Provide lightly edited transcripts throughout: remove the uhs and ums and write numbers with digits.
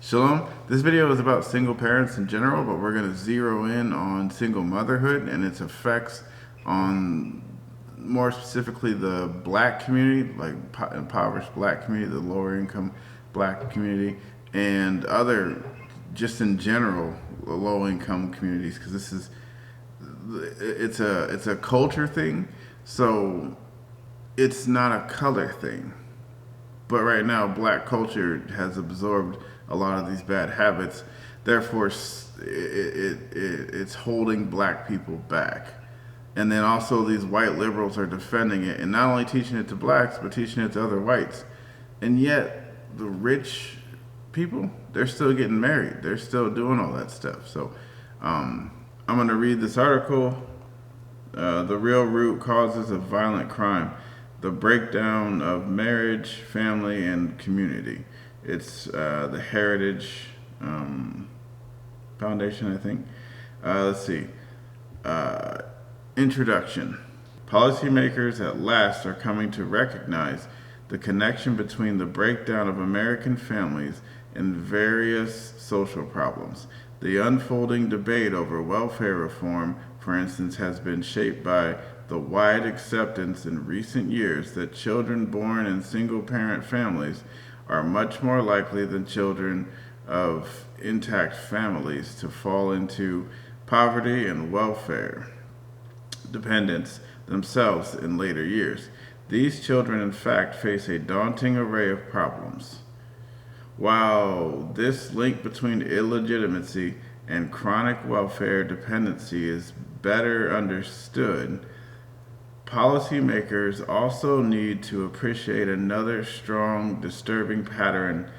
Shalom. This video is about single parents in general, but we're going to zero in on single motherhood and its effects on, more specifically, the black community, like impoverished black community, the lower income black community, and other, just in general, low income communities, because it's a culture thing, so it's not a color thing. But right now, black culture has absorbed a lot of these bad habits. Therefore, it's holding black people back. And then also these white liberals are defending it and not only teaching it to blacks, but teaching it to other whites. And yet, the rich people, they're still getting married. They're still doing all that stuff. So I'm going to read this article, The Real Root Causes of Violent Crime. The breakdown of marriage, family, and community. It's the Heritage Foundation, I think. Let's see. Introduction. Policymakers at last are coming to recognize the connection between the breakdown of American families and various social problems. The unfolding debate over welfare reform, for instance, has been shaped by the wide acceptance in recent years that children born in single-parent families are much more likely than children of intact families to fall into poverty and welfare dependence themselves in later years. These children, in fact, face a daunting array of problems. While this link between illegitimacy and chronic welfare dependency is better understood, policymakers also need to appreciate another strong, disturbing pattern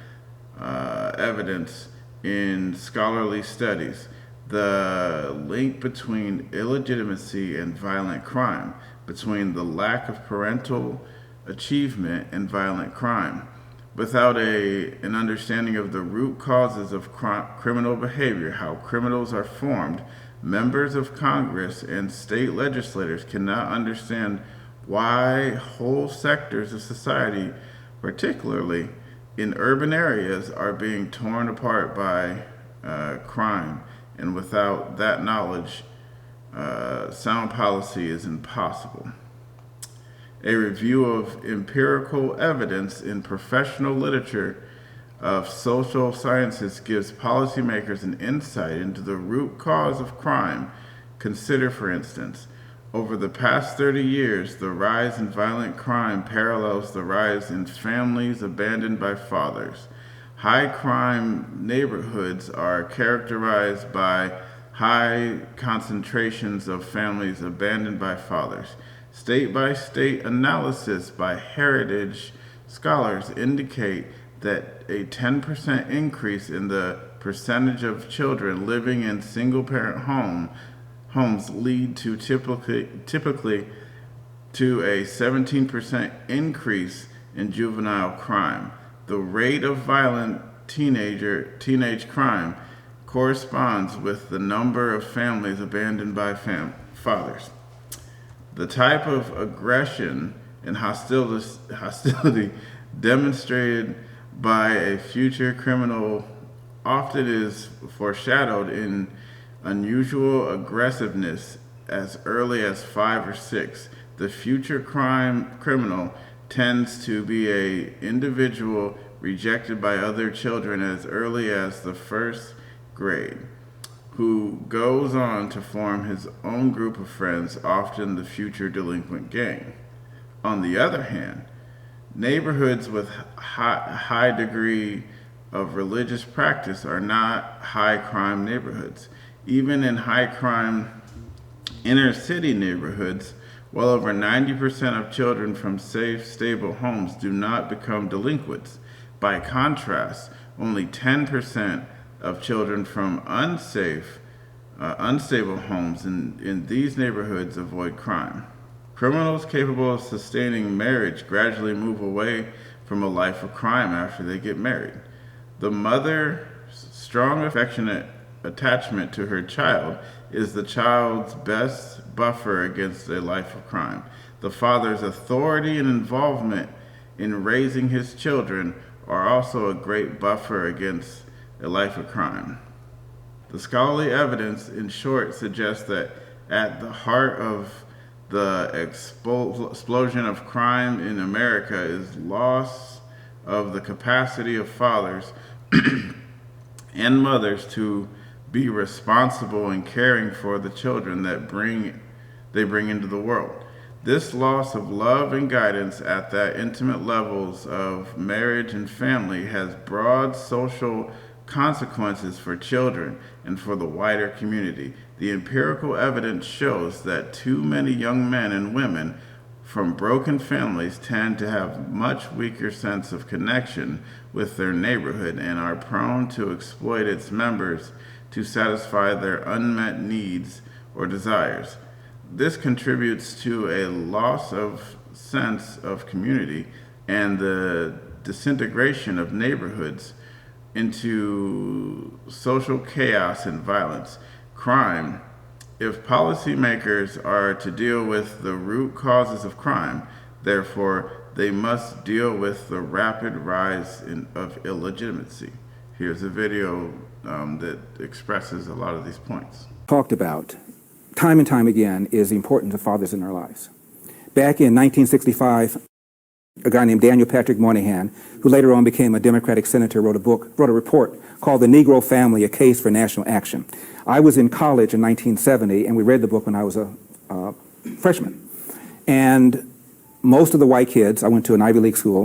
evidence in scholarly studies: the link between illegitimacy and violent crime, between the lack of parental achievement and violent crime. Without an understanding of the root causes of criminal behavior, how criminals are formed, members of Congress and state legislators cannot understand why whole sectors of society, particularly in urban areas, are being torn apart by crime. And without that knowledge, sound policy is impossible. A review of empirical evidence in professional literature of social sciences gives policymakers an insight into the root cause of crime. Consider, for instance, over the past 30 years, the rise in violent crime parallels the rise in families abandoned by fathers. High crime neighborhoods are characterized by high concentrations of families abandoned by fathers. State-by-state analysis by heritage scholars indicate that a 10% increase in the percentage of children living in single-parent homes lead to typically to a 17% increase in juvenile crime. The rate of violent teenage crime corresponds with the number of families abandoned by fathers. The type of aggression and hostility demonstrated by a future criminal often is foreshadowed in unusual aggressiveness as early as 5 or 6. The future criminal tends to be an individual rejected by other children as early as the first grade, who goes on to form his own group of friends, often the future delinquent gang. On the other hand, neighborhoods with high degree of religious practice are not high crime neighborhoods. Even in high crime inner city neighborhoods, well over 90% of children from safe, stable homes do not become delinquents. By contrast, only 10% of children from unstable homes in these neighborhoods avoid crime. Criminals capable of sustaining marriage gradually move away from a life of crime after they get married. The mother's strong, affectionate attachment to her child is the child's best buffer against a life of crime. The father's authority and involvement in raising his children are also a great buffer against a life of crime. The scholarly evidence, in short, suggests that at the heart of the explosion of crime in America is loss of the capacity of fathers and mothers to be responsible in caring for the children that they bring into the world. This loss of love and guidance at that intimate levels of marriage and family has broad social consequences for children and for the wider community. The empirical evidence shows that too many young men and women from broken families tend to have much weaker sense of connection with their neighborhood and are prone to exploit its members to satisfy their unmet needs or desires. This contributes to a loss of sense of community and the disintegration of neighborhoods into social chaos and violence. Crime. If policymakers are to deal with the root causes of crime, therefore, they must deal with the rapid rise of illegitimacy. Here's a video that expresses a lot of these points. Talked about time and time again is the importance of fathers in our lives. Back in 1965, a guy named Daniel Patrick Moynihan, who later on became a Democratic senator, wrote a report called The Negro Family, A Case for National Action. I was in college in 1970, and we read the book when I was a freshman. And most of the white kids, I went to an Ivy League school,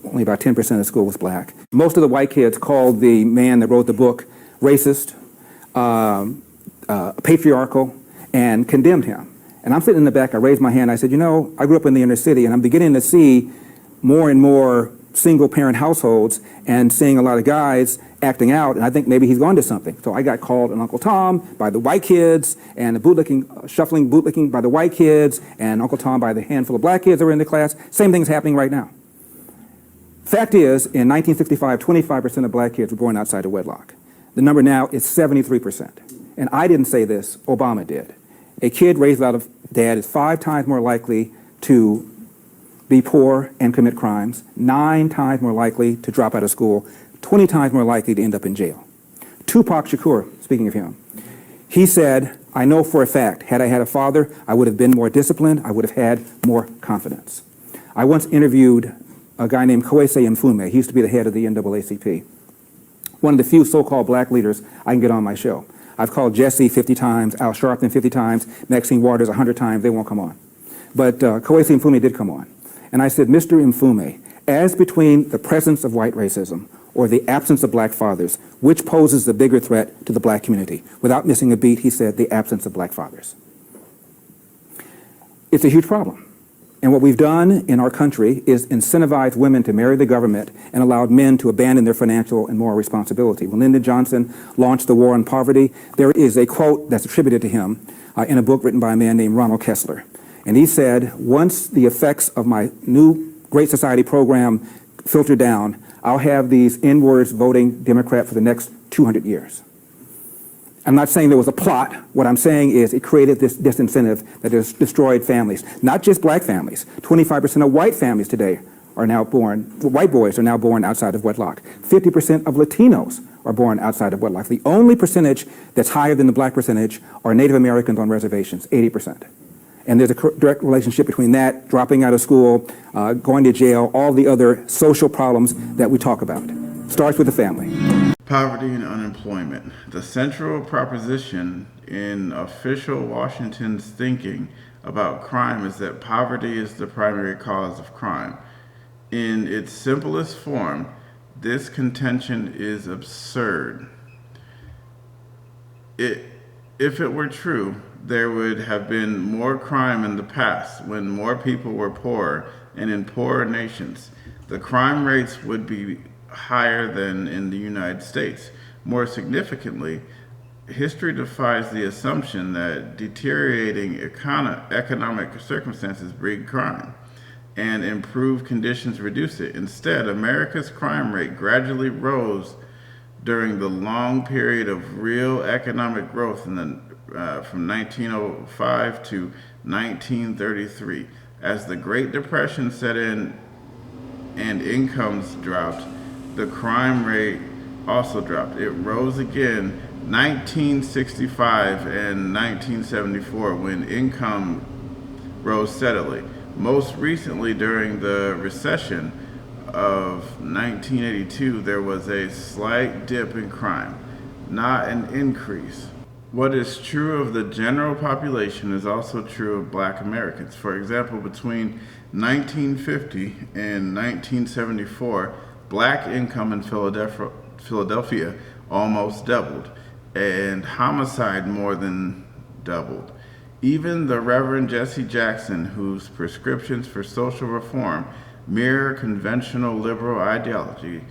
only about 10% of the school was black. Most of the white kids called the man that wrote the book racist, patriarchal, and condemned him. And I'm sitting in the back, I raised my hand, I said, you know, I grew up in the inner city, and I'm beginning to see more and more single-parent households and seeing a lot of guys acting out, and I think maybe he's gone to something. So I got called an Uncle Tom by the white kids, and the bootlicking by the white kids, and Uncle Tom by the handful of black kids that were in the class. Same thing's happening right now. Fact is, in 1965, 25% of black kids were born outside of wedlock. The number now is 73%. And I didn't say this, Obama did. A kid raised out of dad is 5 times more likely to be poor and commit crimes, 9 times more likely to drop out of school, 20 times more likely to end up in jail. Tupac Shakur, speaking of him, he said, I know for a fact, had I had a father, I would have been more disciplined, I would have had more confidence. I once interviewed a guy named Kwesi Mfume. He used to be the head of the NAACP. One of the few so-called black leaders I can get on my show. I've called Jesse 50 times, Al Sharpton 50 times, Maxine Waters 100 times, they won't come on. But Kwesi Mfume did come on. And I said, Mr. Mfume, as between the presence of white racism or the absence of black fathers, which poses the bigger threat to the black community? Without missing a beat, he said, the absence of black fathers. It's a huge problem. And what we've done in our country is incentivize women to marry the government and allowed men to abandon their financial and moral responsibility. When Lyndon Johnson launched the war on poverty, there is a quote that's attributed to him in a book written by a man named Ronald Kessler. And he said, once the effects of my new Great Society program filter down, I'll have these N-words voting Democrat for the next 200 years. I'm not saying there was a plot. What I'm saying is it created this disincentive that has destroyed families, not just black families. 25% of white families today are now born, white boys are now born outside of wedlock. 50% of Latinos are born outside of wedlock. The only percentage that's higher than the black percentage are Native Americans on reservations, 80%. And there's a direct relationship between that, dropping out of school, going to jail, all the other social problems that we talk about. Starts with the family. Poverty and unemployment. The central proposition in official Washington's thinking about crime is that poverty is the primary cause of crime. In its simplest form, this contention is absurd. If it were true, there would have been more crime in the past when more people were poor and in poorer nations. The crime rates would be higher than in the United States. More significantly, history defies the assumption that deteriorating economic circumstances breed crime and improved conditions reduce it. Instead, America's crime rate gradually rose during the long period of real economic growth from 1905 to 1933. As the Great Depression set in and incomes dropped, the crime rate also dropped. It rose again 1965 and 1974 when income rose steadily. Most recently, during the recession of 1982, there was a slight dip in crime, not an increase. What is true of the general population is also true of black Americans. For example, between 1950 and 1974, black income in Philadelphia almost doubled, and homicide more than doubled. Even the Reverend Jesse Jackson, whose prescriptions for social reform mirror conventional liberal ideology,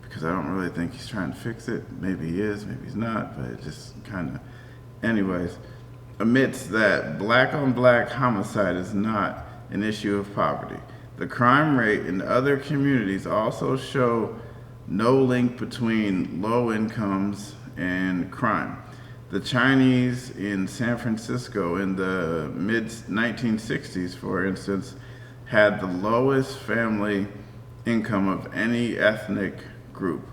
because I don't really think he's trying to fix it. Maybe he is, maybe he's not, but it just kind of... Anyways, admits that black on black homicide is not an issue of poverty. The crime rate in other communities also show no link between low incomes and crime. The Chinese in San Francisco in the mid-1960s, for instance, had the lowest family income of any ethnic group,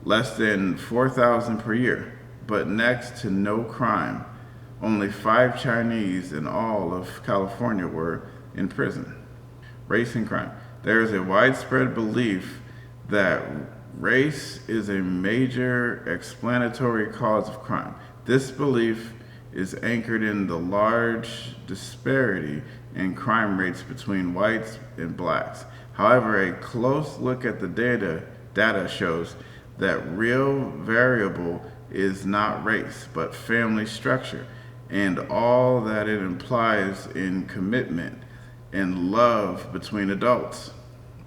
less than $4,000 per year, but next to no crime. Only 5 Chinese in all of California were in prison. Race and crime. There is a widespread belief that race is a major explanatory cause of crime. This belief is anchored in the large disparity in crime rates between whites and blacks. However, a close look at the data shows that real variable is not race, but family structure, and all that it implies in commitment and love between adults.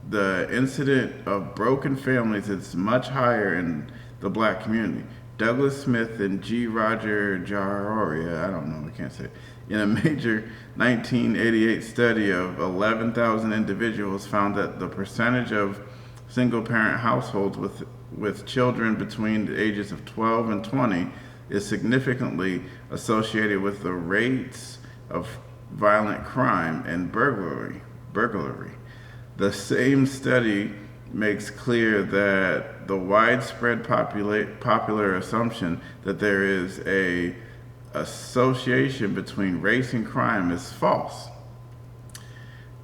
The incidence of broken families is much higher in the black community. Douglas Smith and G. Roger Jaroria, I don't know, I can't say it, in a major 1988 study of 11,000 individuals found that the percentage of single-parent households with children between the ages of 12 and 20 is significantly associated with the rates of violent crime and burglary. The same study makes clear that the widespread popular assumption that there is a association between race and crime is false.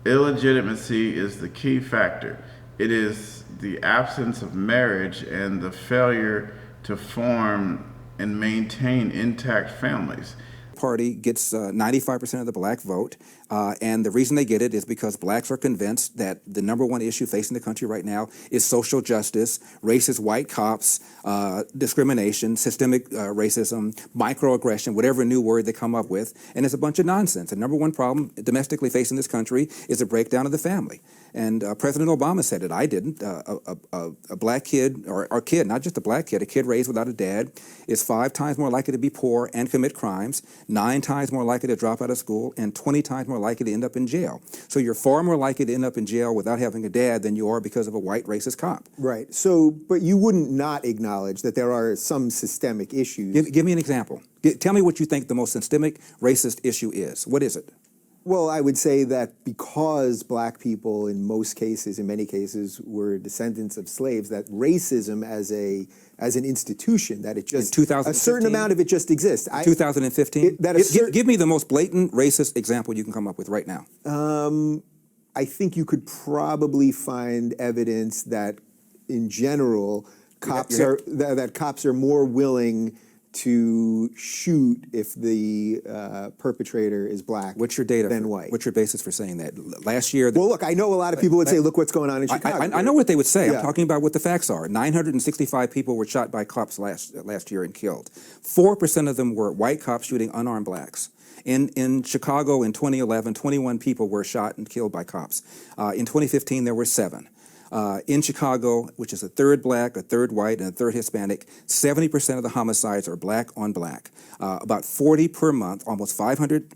Illegitimacy is the key factor. It is the absence of marriage and the failure to form and maintain intact families. Party gets 95% of the black vote, and the reason they get it is because blacks are convinced that the #1 issue facing the country right now is social justice, racist white cops, discrimination, systemic racism, microaggression, whatever new word they come up with, and it's a bunch of nonsense. The #1 problem domestically facing this country is a breakdown of the family. And President Obama said it. I didn't. A black kid, or kid, not just a black kid, a kid raised without a dad is 5 times more likely to be poor and commit crimes, 9 times more likely to drop out of school, and 20 times more likely to end up in jail. So you're far more likely to end up in jail without having a dad than you are because of a white racist cop. Right. So, but you wouldn't not acknowledge that there are some systemic issues. Give me an example. Tell me what you think the most systemic racist issue is. What is it? Well, I would say that because black people in most cases, in many cases, were descendants of slaves, that racism as an institution, that it just, a certain amount of it just exists. 2015? Give me the most blatant racist example you can come up with right now. I think you could probably find evidence that, in general, cops are more willing to shoot if the perpetrator is black. What's your data than white? What's your basis for saying that? Last year... Well, look, I know a lot of people would say, look what's going on in Chicago. I know what they would say. Yeah. I'm talking about what the facts are. 965 people were shot by cops last year and killed. 4% of them were white cops shooting unarmed blacks. In Chicago in 2011, 21 people were shot and killed by cops. In 2015, there were 7. In Chicago, which is a third black, a third white, and a third Hispanic, 70% of the homicides are black on black. About 40 per month, almost 500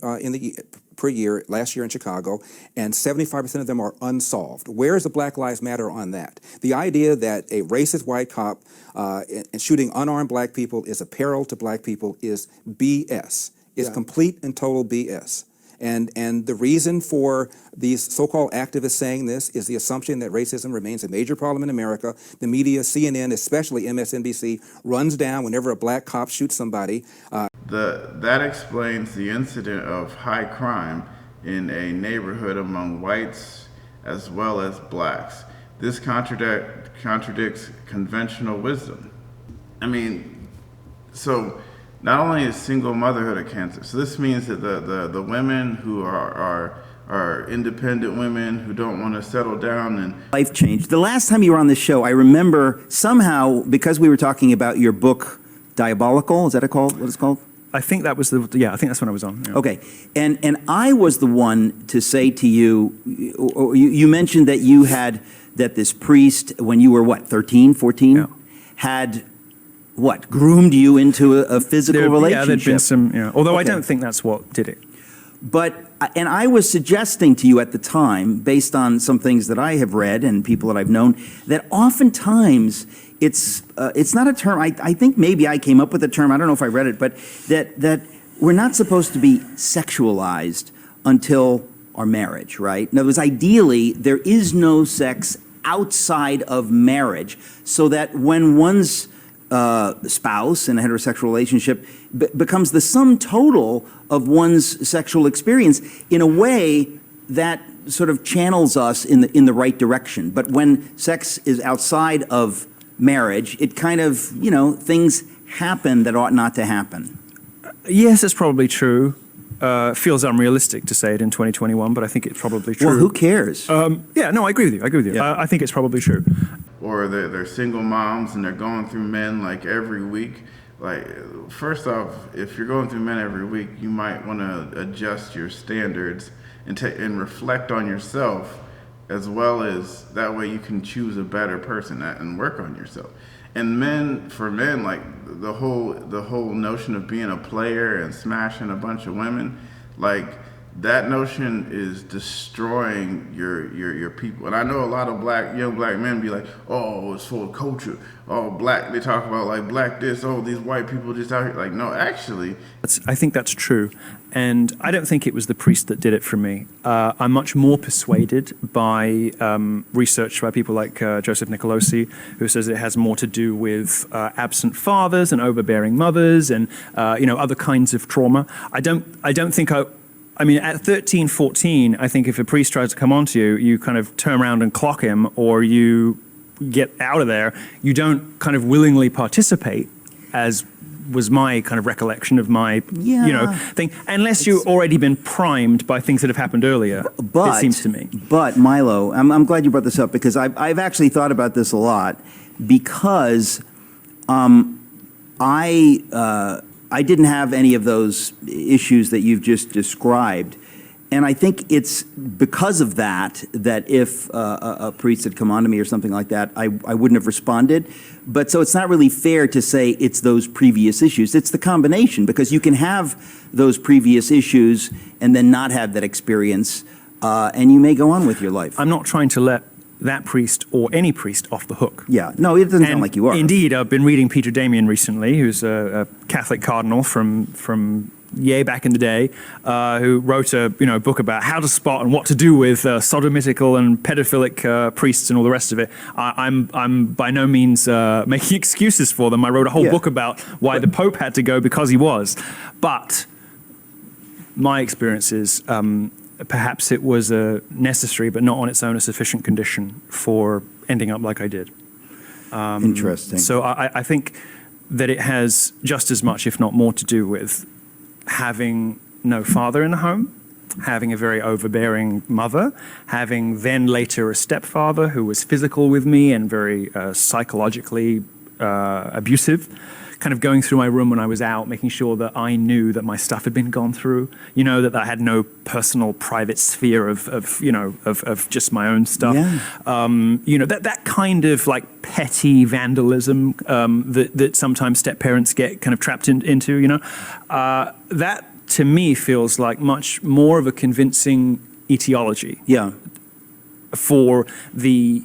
per year last year in Chicago, and 75% of them are unsolved. Where is the Black Lives Matter on that? The idea that a racist white cop and shooting unarmed black people is a peril to black people is BS. It's complete and total BS. And the reason for these so-called activists saying this is the assumption that racism remains a major problem in America. The media, CNN, especially MSNBC, runs down whenever a black cop shoots somebody. That explains the incident of high crime in a neighborhood among whites as well as blacks. This contradicts conventional wisdom. I mean, so not only is single motherhood a cancer, so this means that the women who are independent women who don't want to settle down and life changed. The last time you were on this show, I remember somehow, because we were talking about your book, Diabolical, is that what it's called? I think that was I think that's when I was on. Yeah. Okay, and I was the one to say to you, you mentioned that you had, that this priest, when you were what, 13, 14, yeah, had what, groomed you into a physical relationship? Yeah, there'd been some, although okay. I don't think that's what did it. But, and I was suggesting to you at the time, based on some things that I have read and people that I've known, that oftentimes it's not a term, I think maybe I came up with the term, I don't know if I read it, but that we're not supposed to be sexualized until our marriage, right? In other words, ideally, there is no sex outside of marriage, so that when one's spouse in a heterosexual relationship becomes the sum total of one's sexual experience in a way that sort of channels us in the right direction. But when sex is outside of marriage, it kind of, things happen that ought not to happen. Yes, it's probably true. Feels unrealistic to say it in 2021, but I think it's probably true. Well, who cares? Yeah, no, I agree with you. Yeah. I think it's probably true. Or they're single moms and they're going through men like every week. Like, first off, if you're going through men every week, you might want to adjust your standards and reflect on yourself, as well as that way you can choose a better person and work on yourself. And for men, like the whole notion of being a player and smashing a bunch of women, like that notion is destroying your people. And I know a lot of young black men be like, oh, it's full of culture. Oh, black, they talk about like black this, oh, these white people just out here. Like, no, actually. I think that's true. And I don't think it was the priest that did it for me. I'm much more persuaded by research by people like Joseph Nicolosi, who says it has more to do with absent fathers and overbearing mothers and other kinds of trauma. I don't think I mean, at 13, 14, I think if a priest tries to come onto you, you kind of turn around and clock him, or you get out of there. You don't kind of willingly participate, as was my kind of recollection of my, thing, unless you've already been primed by things that have happened earlier, it seems to me. But, Milo, I'm glad you brought this up, because I've actually thought about this a lot, because I didn't have any of those issues that you've just described. And I think it's because of that if a priest had come on to me or something like that, I wouldn't have responded. But so it's not really fair to say it's those previous issues. It's the combination, because you can have those previous issues and then not have that experience, and you may go on with your life. I'm not trying to let that priest or any priest off the hook. Yeah, no, it doesn't sound like you are. Indeed, I've been reading Peter Damian recently, who's a Catholic cardinal from Yay back in the day, who wrote a book about how to spot and what to do with sodomitical and pedophilic priests and all the rest of it. I'm by no means making excuses for them. I wrote a whole book about why the Pope had to go, because he was. But my experience is perhaps it was a necessary, but not on its own a sufficient condition for ending up like I did. Interesting. So I think that it has just as much, if not more, to do with having no father in the home, having a very overbearing mother, having then later a stepfather who was physical with me and very psychologically abusive, kind of going through my room when I was out, making sure that I knew that my stuff had been gone through, that I had no personal private sphere of just my own stuff. Yeah. That kind of like petty vandalism that sometimes step parents get kind of trapped into, that to me feels like much more of a convincing etiology. Yeah. For the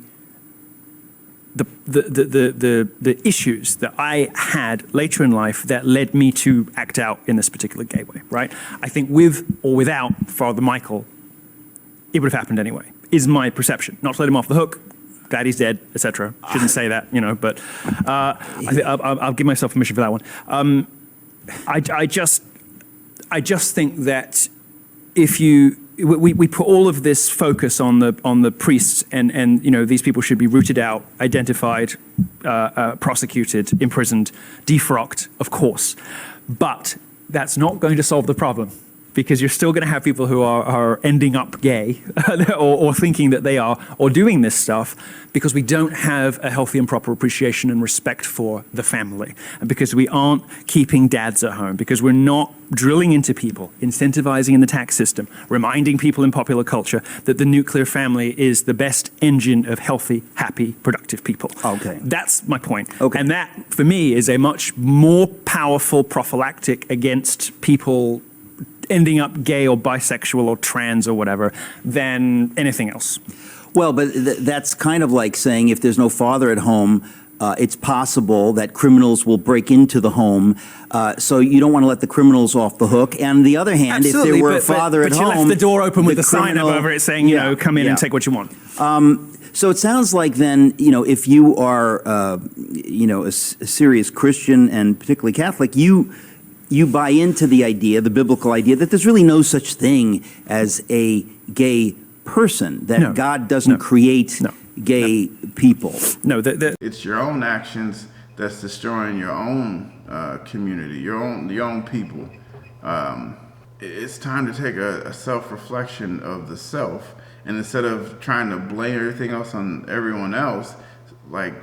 the issues that I had later in life that led me to act out in this particular gay way, right? I think with or without Father Michael, it would have happened anyway, is my perception. Not to let him off the hook, daddy's dead, etc. Shouldn't say that, but I'll give myself permission for that one. I just think that if we put all of this focus on the priests and these people should be rooted out, identified, prosecuted, imprisoned, defrocked, of course, but that's not going to solve the problem. Because you're still going to have people who are ending up gay or thinking that they are, or doing this stuff because we don't have a healthy and proper appreciation and respect for the family. And because we aren't keeping dads at home, because we're not drilling into people, incentivizing in the tax system, reminding people in popular culture that the nuclear family is the best engine of healthy, happy, productive people. Okay. That's my point. Okay. And that, for me, is a much more powerful prophylactic against people ending up gay or bisexual or trans or whatever than anything else. Well, but that's kind of like saying if there's no father at home, it's possible that criminals will break into the home. So you don't want to let the criminals off the hook. And on the other hand, Absolutely, if there were a father at but home, you left the door open with the sign up criminal- over it saying, come in and take what you want. So it sounds like then, if you are, a serious Christian and particularly Catholic, you buy into the idea, the biblical idea, that there's really no such thing as a gay person, that No. God doesn't create gay people. No, It's your own actions that's destroying your own community, your own people. It's time to take a self-reflection of the self, and instead of trying to blame everything else on everyone else, like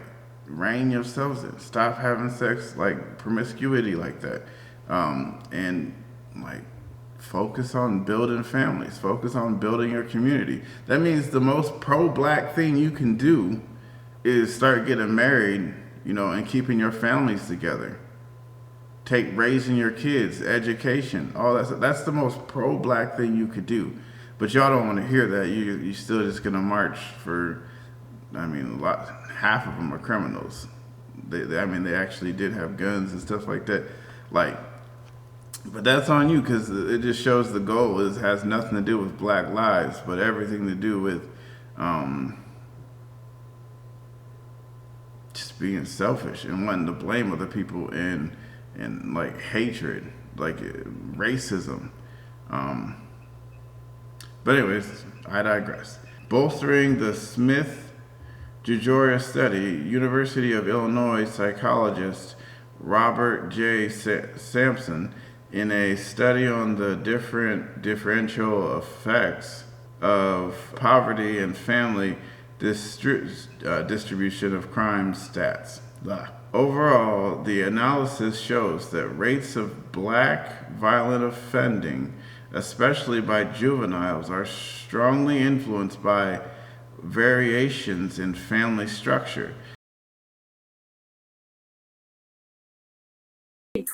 rein yourselves in. Stop having sex, like promiscuity like that. And like focus on building families, focus on building your community. That means the most pro-black thing you can do is start getting married, and keeping your families together. Take raising your kids, education, all that. That's the most pro-black thing you could do. But y'all don't want to hear that. You still just gonna march for, half of them are criminals. They actually did have guns and stuff like that. But that's on you, because it just shows the goal has nothing to do with black lives, but everything to do with just being selfish and wanting to blame other people and like hatred, like racism. But anyways, I digress. Bolstering the Smith-Jojoria study, University of Illinois psychologist Robert J. Sampson, in a study on the differential effects of poverty and family distribution of crime stats. Overall, the analysis shows that rates of black violent offending, especially by juveniles, are strongly influenced by variations in family structure.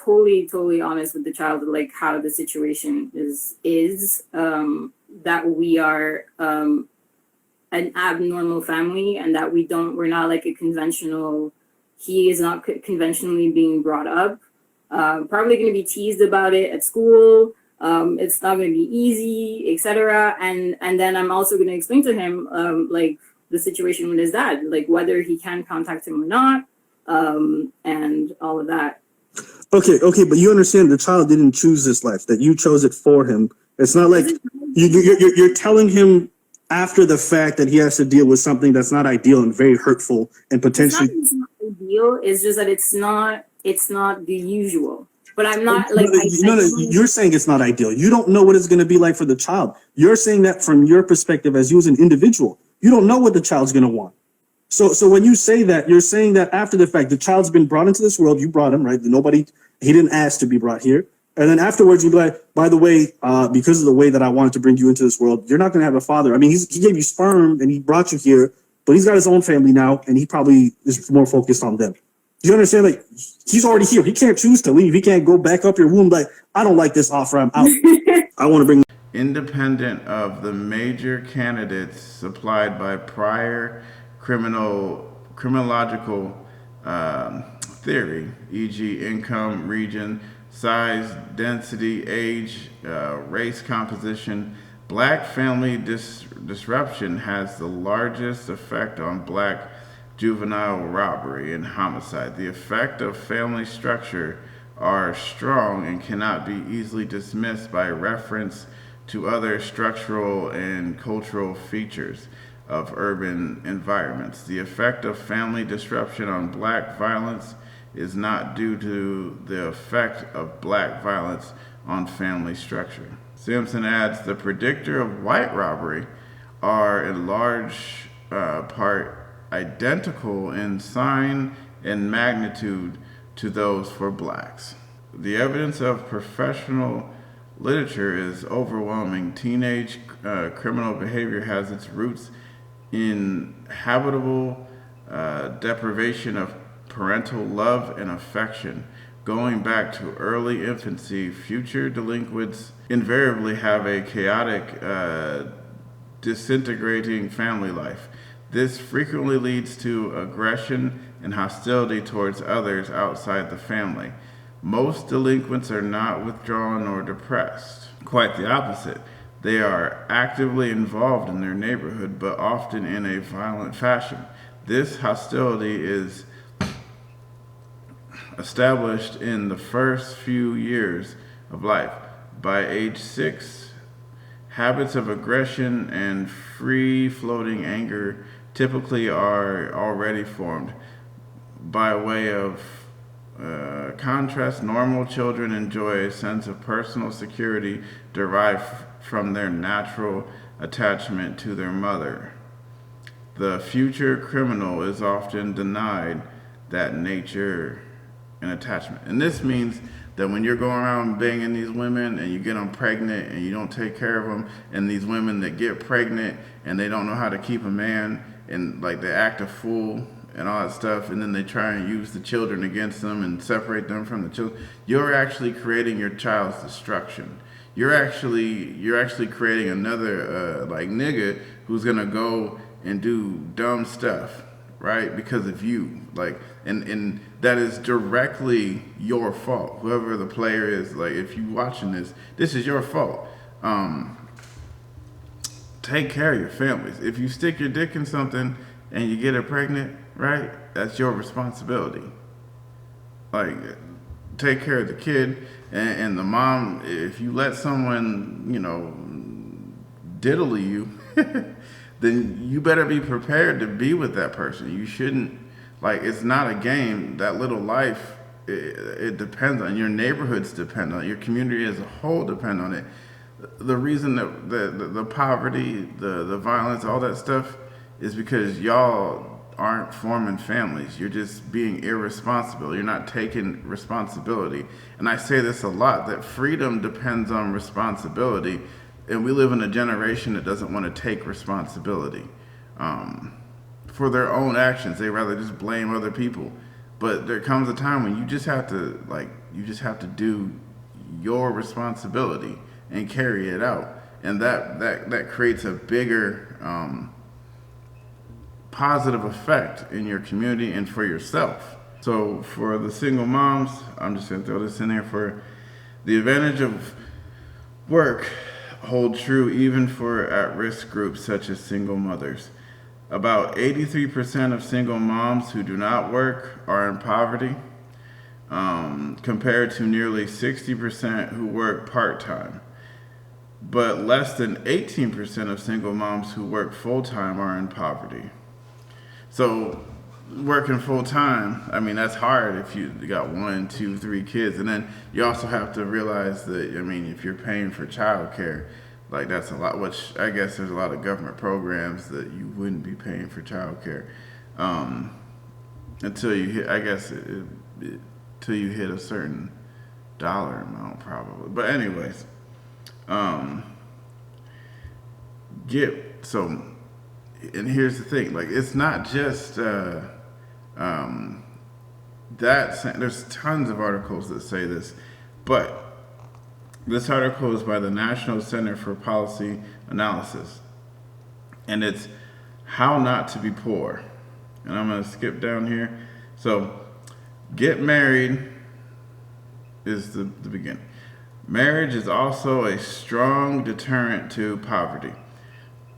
Totally honest with the child, like how the situation is that we are an abnormal family, and that we're not like a conventional, he is not conventionally being brought up, probably going to be teased about it at school, it's not going to be easy, etc. And then I'm also going to explain to him like the situation with his dad, like whether he can contact him or not, and all of that. Okay, but you understand the child didn't choose this life, that you chose it for him. It's not like you're telling him after the fact that he has to deal with something that's not ideal and very hurtful and potentially. It's not ideal. It's just that it's not the usual. But I'm not like. No, you're saying it's not ideal. You don't know what it's going to be like for the child. You're saying that from your perspective as you as an individual. You don't know what the child's going to want. So when you say that, you're saying that after the fact, the child's been brought into this world. You brought him, right? He didn't ask to be brought here. And then afterwards, you'd be like, by the way, because of the way that I wanted to bring you into this world, you're not going to have a father. I mean, he gave you sperm and he brought you here, but he's got his own family now, and he probably is more focused on them. Do you understand? Like, he's already here. He can't choose to leave. He can't go back up your womb like, I don't like this offer. I'm out. I want to bring. Independent of the major candidates supplied by prior criminal criminological theory, e.g., income, region, size, density, age, race composition. Black family disruption has the largest effect on black juvenile robbery and homicide. The effect of family structure are strong and cannot be easily dismissed by reference to other structural and cultural features of urban environments. The effect of family disruption on black violence is not due to the effect of black violence on family structure. Simpson adds, the predictor of white robbery are in large part identical in sign and magnitude to those for blacks. The evidence of professional literature is overwhelming. Teenage criminal behavior has its roots in habitable deprivation of parental love and affection. Going back to early infancy, future delinquents invariably have a chaotic, disintegrating family life. This frequently leads to aggression and hostility towards others outside the family. Most delinquents are not withdrawn or depressed. Quite the opposite. They are actively involved in their neighborhood, but often in a violent fashion. This hostility is established in the first few years of life. By age 6, habits of aggression and free-floating anger typically are already formed. By way of contrast, normal children enjoy a sense of personal security derived from their natural attachment to their mother. The future criminal is often denied that nature and attachment. And this means that when you're going around banging these women and you get them pregnant and you don't take care of them, and these women that get pregnant and they don't know how to keep a man, and like they act a fool and all that stuff, and then they try and use the children against them and separate them from the children, you're actually creating your child's destruction. You're actually creating another like nigga who's gonna go and do dumb stuff, right? Because of you, like, and that is directly your fault. Whoever the player is, like, if you watching this is your fault. Take care of your families. If you stick your dick in something and you get her pregnant, right? That's your responsibility. Like, take care of the kid and the mom. If you let someone, diddle you, then you better be prepared to be with that person. You shouldn't, like, it's not a game. That little life, it depends on your neighborhoods, depend on it. Your community as a whole depend on it. The reason that the poverty, the violence, all that stuff is because y'all aren't forming families. You're just being irresponsible. You're not taking responsibility. And I say this a lot, that freedom depends on responsibility. And we live in a generation that doesn't want to take responsibility for their own actions. They rather just blame other people. But there comes a time when you just have to do your responsibility and carry it out. And that creates a bigger positive effect in your community and for yourself. So for the single moms, I'm just gonna throw this in there, for the advantage of work hold true even for at-risk groups such as single mothers. About 83% of single moms who do not work are in poverty, compared to nearly 60% who work part-time. But less than 18% of single moms who work full-time are in poverty. So working full-time, I mean, that's hard if you got 1, 2, 3 kids. And then you also have to realize that, I mean, if you're paying for childcare, like, that's a lot, which I guess there's a lot of government programs that you wouldn't be paying for childcare until you hit, I guess, till you hit a certain dollar amount probably. But anyways, and here's the thing, like, it's not just there's tons of articles that say this, but this article is by the National Center for Policy Analysis, and it's How Not to Be Poor. and I'm going to skip down here. So, get married is the beginning. Marriage is also a strong deterrent to poverty.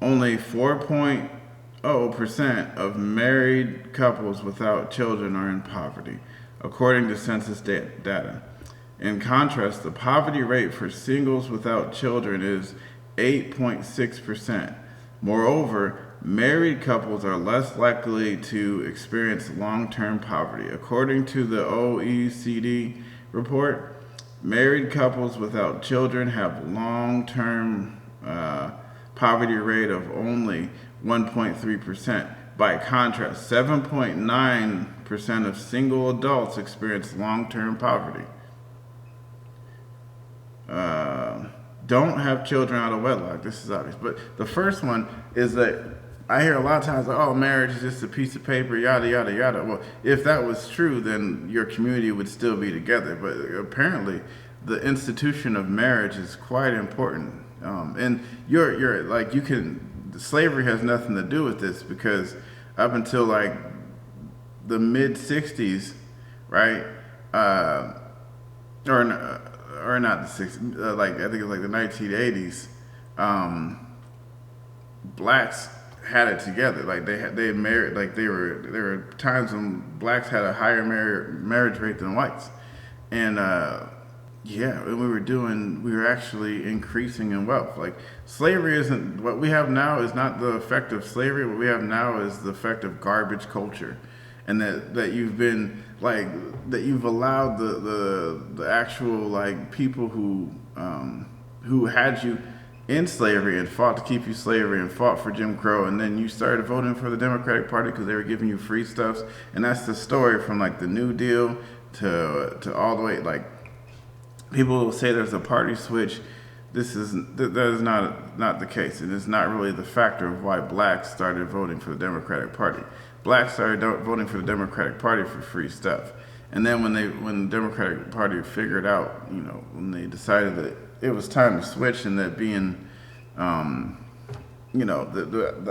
Only 4.0% of married couples without children are in poverty, according to census data. In contrast, the poverty rate for singles without children is 8.6%. Moreover, married couples are less likely to experience long-term poverty. According to the OECD report, married couples without children have long-term poverty rate of only 1.3%. By contrast, 7.9% of single adults experience long-term poverty. Don't have children out of wedlock. This is obvious. But the first one is that I hear a lot of times, like, oh, marriage is just a piece of paper, yada, yada, yada. Well, if that was true, then your community would still be together. But apparently, the institution of marriage is quite important. And you're like, slavery has nothing to do with this, because up until like the mid 60s, right? Or not the 60s, like I think it was like the 1980s, blacks had it together. Like they had married, like there were times when blacks had a higher marriage rate than whites. And yeah, we were actually increasing in wealth. Like slavery isn't, what we have now is not the effect of slavery. What we have now is the effect of garbage culture. And that you've been like, that you've allowed the actual like people who had you in slavery and fought to keep you slavery and fought for Jim Crow, and then you started voting for the Democratic Party because they were giving you free stuffs. And that's the story from like the New Deal to all the way, like people will say there's a party switch. That is not the case. It is not really the factor of why blacks started voting for the Democratic Party. Blacks started voting for the Democratic Party for free stuff. And then when the Democratic Party figured out, when they decided that it was time to switch, and that being, the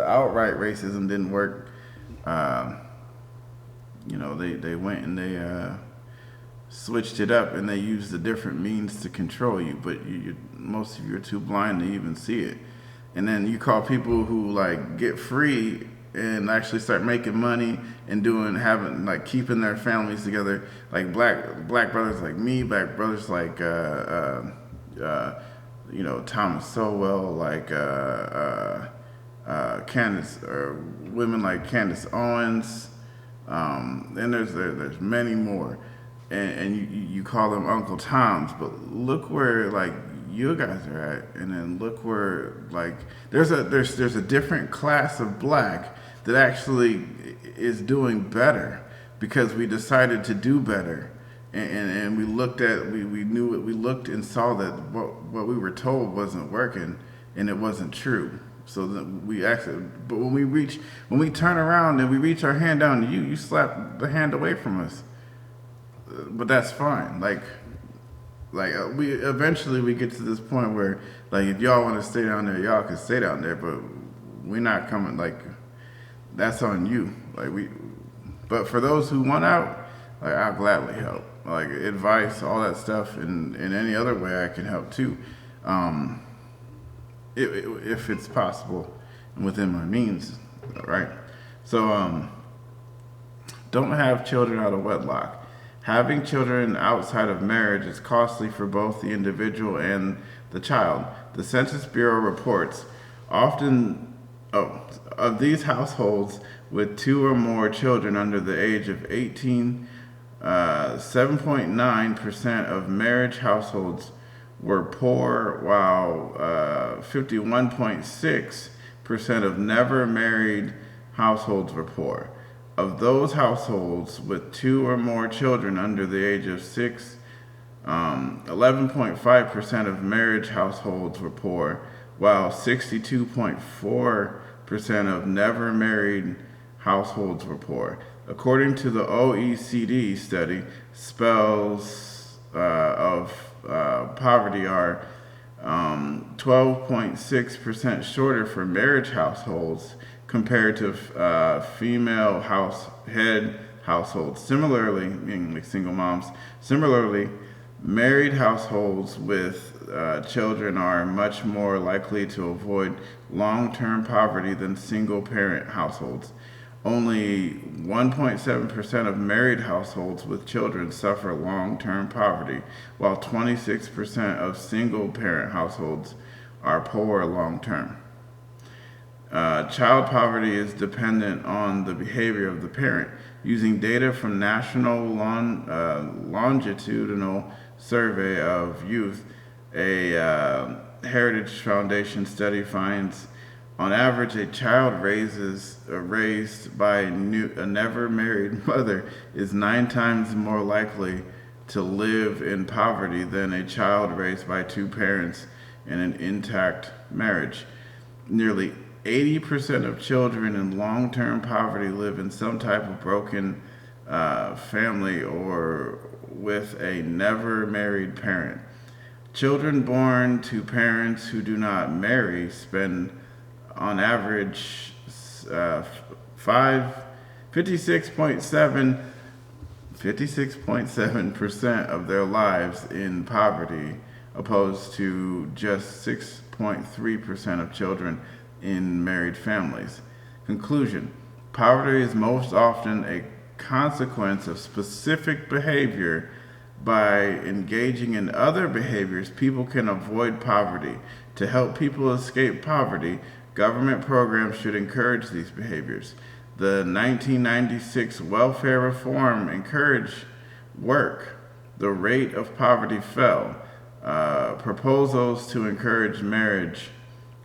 outright racism didn't work, they went and they switched it up, and they used a different means to control you, but most of you are too blind to even see it. And then you call people who like get free and actually start making money and keeping their families together, like black brothers like me, black brothers like Thomas Sowell, like Candace, or women like Candace Owens, and there's many more, and you call them Uncle Toms, but look where like you guys are at, and then look where like there's a different class of black that actually is doing better because we decided to do better, and we looked and saw that what we were told wasn't working, and it wasn't true. So that but when we turn around and we reach our hand down to you slap the hand away from us. But that's fine. We eventually get to this point where like if y'all want to stay down there, y'all can stay down there, but we're not coming. Like that's on you. But for those who want out, like I'll gladly help. Like advice, all that stuff, and in any other way I can help too, if it's possible and within my means, right? So don't have children out of wedlock. Having children outside of marriage is costly for both the individual and the child. The Census Bureau reports of these households with 2 or more children under the age of 18, 7.9% of marriage households were poor, while 51.6% of never married households were poor. Of those households with 2 or more children under the age of 6, 11.5% of marriage households were poor, while 62.4% of never married households were poor. According to the OECD study, spells of poverty are 12.6% shorter for marriage households compared to female head households. Similarly, meaning like single moms, similarly, married households with children are much more likely to avoid long-term poverty than single-parent households. Only 1.7% of married households with children suffer long-term poverty, while 26% of single-parent households are poor long-term. Child poverty is dependent on the behavior of the parent. Using data from National Longitudinal Survey of Youth, a Heritage Foundation study finds on average, a child raised by a never married mother is 9 times more likely to live in poverty than a child raised by 2 parents in an intact marriage. Nearly 80% of children in long-term poverty live in some type of broken family or with a never married parent. Children born to parents who do not marry spend on average 56.7% of their lives in poverty, opposed to just 6.3% of children in married families. Conclusion: poverty is most often a consequence of specific behavior. By engaging in other behaviors, people can avoid poverty. To help people escape poverty, government programs should encourage these behaviors. The 1996 welfare reform encouraged work. The rate of poverty fell. Proposals to encourage marriage,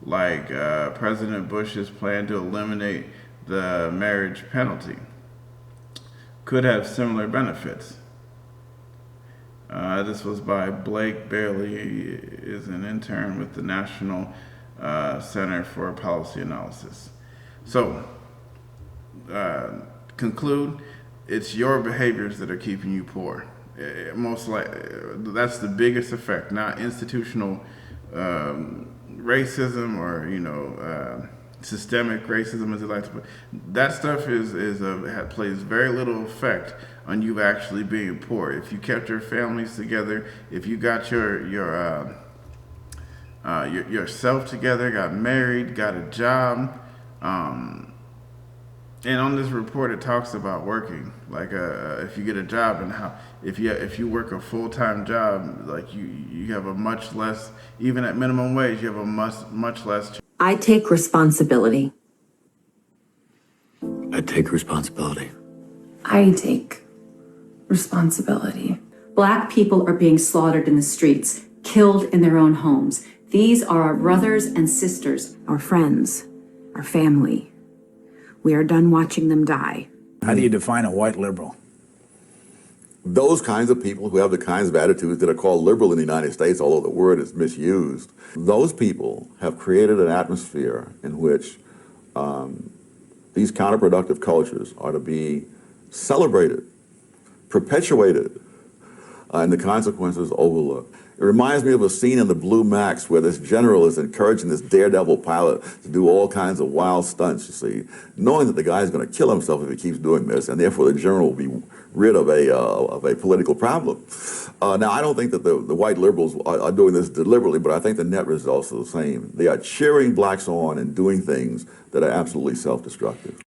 like President Bush's plan to eliminate the marriage penalty, could have similar benefits. This was by Blake Bailey, is an intern with the National Center for Policy Analysis. So, conclude, it's your behaviors that are keeping you poor. Most likely, that's the biggest effect, not institutional racism or systemic racism, as they like to put. That stuff plays very little effect on you actually being poor. If you kept your families together, if you got yourself together, got married, got a job, and on this report it talks about working. Like if you get a job and how if you work a full-time job, like you have a much less, even at minimum wage, you have a much less. I take responsibility. I take responsibility. I take responsibility. Black people are being slaughtered in the streets, killed in their own homes. These are our brothers and sisters, our friends, our family. We are done watching them die. How do you define a white liberal? Those kinds of people who have the kinds of attitudes that are called liberal in the United States, although the word is misused, those people have created an atmosphere in which these counterproductive cultures are to be celebrated, perpetuated, and the consequences overlooked. It reminds me of a scene in the Blue Max where this general is encouraging this daredevil pilot to do all kinds of wild stunts, you see, knowing that the guy's going to kill himself if he keeps doing this, and therefore the general will be rid of a political problem. Now, I don't think that the white liberals are doing this deliberately, but I think the net results are the same. They are cheering blacks on and doing things that are absolutely self-destructive.